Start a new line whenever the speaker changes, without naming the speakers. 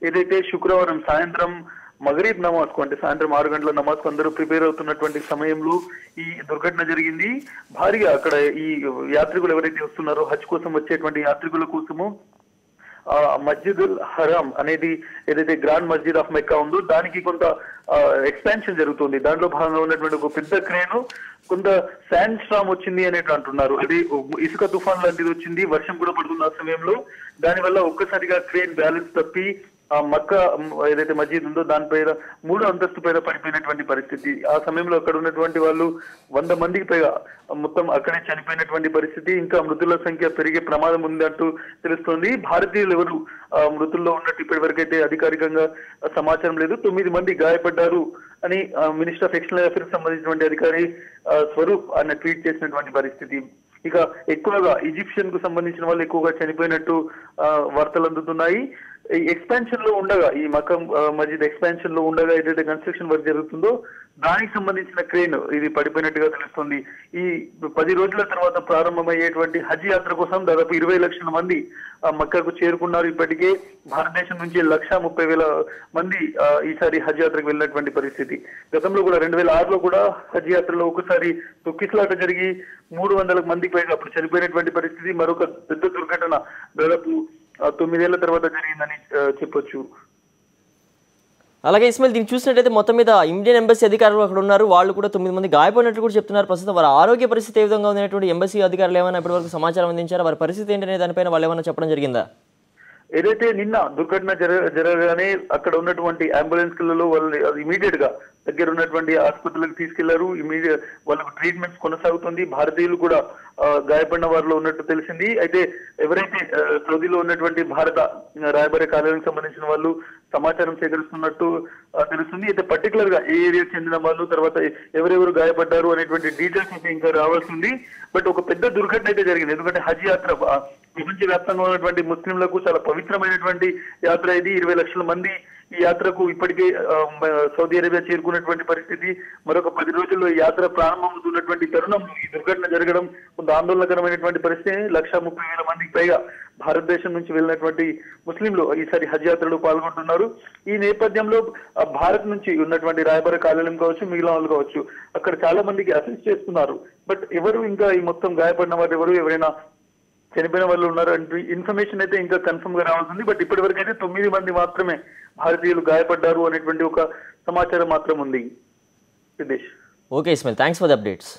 ఏదైతే శుక్రవారం సాయంత్రం మగరీబ్ నమాజ్ కు అంటే సాయంత్రం 6 గంటల నమాజ్ కు అందరూ ప్రిపేర్ అవుతున్నటువంటి సమయంలో ఈ దుర్ఘటన జరిగింది. భారీగా అక్కడ ఈ యాత్రికులు ఎవరైతే వస్తున్నారో హజ్ కోసం వచ్చేటువంటి యాత్రికుల కోసము మస్జిదుల్ హరామ్ అనేది ఏదైతే గ్రాండ్ మస్జిద్ ఆఫ్ మెక్కా ఉందో దానికి కొంత ఎక్స్పాన్షన్ జరుగుతుంది. దాంట్లో భాగంగా ఉన్నటువంటి ఒక పెద్ద క్రేను కొంత శాండ్ స్టార్మ్ వచ్చింది అనేది అంటున్నారు. అది ఇసుక తుఫాన్ లాంటిది వచ్చింది, వర్షం కూడా పడుతున్న సమయంలో. దానివల్ల ఒక్కసారిగా క్రేన్ బ్యాలెన్స్ తప్పి ఆ మక్కా ఏదైతే మస్జిద్ ఉందో దానిపైన 3వ అంతస్తు పైన పడిపోయినటువంటి పరిస్థితి. ఆ సమయంలో అక్కడ ఉన్నటువంటి వాళ్ళు 100 మందికి పైగా మొత్తం అక్కడే చనిపోయినటువంటి పరిస్థితి. ఇంకా మృతుల సంఖ్య పెరిగే ప్రమాదం ఉందంటూ తెలుస్తోంది. భారతీయులు ఎవరు మృతుల్లో ఉన్నట్టు ఇప్పటి వరకైతే అధికారికంగా సమాచారం లేదు. 9 మంది గాయపడ్డారు అని మినిస్టర్ ఆఫ్ ఎక్స్టర్నల్ అఫైర్స్ సంబంధించినటువంటి అధికారి స్వరూప్ ఆయన ట్వీట్ చేసినటువంటి పరిస్థితి. ఇక ఎక్కువగా ఈజిప్షియన్ కు సంబంధించిన వాళ్ళు ఎక్కువగా చనిపోయినట్టు వార్తలు అందుతున్నాయి. ఎక్స్పాన్షన్ లో ఉండగా ఈ మక్కా మస్జిద్ ఎక్స్పాన్షన్ లో ఉండగా ఏదైతే కన్స్ట్రక్షన్ వర్క్ జరుగుతుందో దానికి సంబంధించిన క్రేన్ ఇది పడిపోయినట్టుగా తెలుస్తుంది. ఈ 10 రోజుల తర్వాత ప్రారంభమయ్యేటువంటి హజ్ యాత్ర కోసం దాదాపు 20 లక్షల మంది మక్కాకు చేరుకున్నారు. ఇప్పటికే భారతదేశం నుంచి 1,30,000 మంది ఈసారి హజ్ యాత్రకు వెళ్ళినటువంటి పరిస్థితి. గతంలో కూడా 2006లో కూడా హజ్ యాత్రలో ఒకసారి తొక్కిసలాట జరిగి 300 మందికి పైగా అప్పుడు చనిపోయినటువంటి పరిస్థితి. మరొక పెద్ద దుర్ఘటన దాదాపు 9 ఏళ్ల తర్వాత జరిగిందని చెప్పొచ్చు.
అలాగే ఇస్మాయిల్, దీన్ని చూసినట్టయితే మొత్తం మీద ఇండియన్ ఎంబసీ అధికారులు అక్కడ ఉన్నారు, వాళ్ళు కూడా 9 మంది గాయపడినట్లు కూడా చెప్తున్నారు. ప్రస్తుతం వారి ఆరోగ్య పరిస్థితి ఏ విధంగా ఉందనేటువంటి ఎంబసీ అధికారులు ఏమైనా ఇప్పటివరకు సమాచారం అందించారు? వారి పరిస్థితి ఏంటనే దానిపైన వాళ్ళు ఏమైనా చెప్పడం జరిగిందా?
ఏదైతే నిన్న దుర్ఘటన జరగగానే అక్కడ ఉన్నటువంటి అంబులెన్స్లలో వాళ్ళు ఇమీడియట్ గా దగ్గర ఉన్నటువంటి ఆసుపత్రులకు తీసుకెళ్లారు. వాళ్ళకు ట్రీట్మెంట్స్ కొనసాగుతుంది. భారతీయులు కూడా గాయపడిన వారిలో ఉన్నట్టు తెలిసింది. అయితే ఎవరైతే సౌదీలో ఉన్నటువంటి భారత రాయబార కార్యాలయానికి సంబంధించిన వాళ్ళు సమాచారం సేకరిస్తున్నట్టు తెలుస్తుంది. అయితే పర్టికులర్ గా ఏ ఏరియాకి చెందిన వాళ్ళు, తర్వాత ఎవరెవరు గాయపడ్డారు అనేటువంటి డీటెయిల్స్ అయితే ఇంకా రావాల్సింది. బట్ ఒక పెద్ద దుర్ఘటన అయితే జరిగింది. ఎందుకంటే హజ్ యాత్ర ప్రపంచ వ్యాప్తంగా ఉన్నటువంటి ముస్లింలకు చాలా పవిత్రమైనటువంటి యాత్ర ఇది. 20 లక్షల మంది ఈ యాత్రకు ఇప్పటికే సౌదీ అరేబియా చేరుకున్నటువంటి పరిస్థితి. మరొక 10 రోజుల్లో ఈ యాత్ర ప్రారంభమవుతున్నటువంటి తరుణంలో ఈ దుర్ఘటన జరగడం కొంత ఆందోళనకరమైనటువంటి పరిస్థితి. 1,30,000 మందికి పైగా భారతదేశం నుంచి వెళ్ళినటువంటి ముస్లింలు ఈసారి హజ్ యాత్రలో పాల్గొంటున్నారు. ఈ నేపథ్యంలో భారత్ నుంచి ఉన్నటువంటి రాయబార కార్యాలయం కావచ్చు, మిగిలిన వాళ్ళు కావచ్చు, అక్కడ చాలా మందికి అసిస్ట్ చేస్తున్నారు. బట్ ఎవరు ఇంకా ఈ మొత్తం గాయపడిన వారు ఎవరైనా చనిపోయిన వాళ్ళు ఉన్నారు అంటే ఇన్ఫర్మేషన్ అయితే ఇంకా కన్ఫర్మ్ గా రావాల్సింది. బట్ ఇప్పటి వరకు అయితే 9 మంది మాత్రమే భారతీయులు గాయపడ్డారు అనేటువంటి ఒక సమాచారం మాత్రం ఉంది. Siddhesh.
Okay Ismail, thanks for the updates.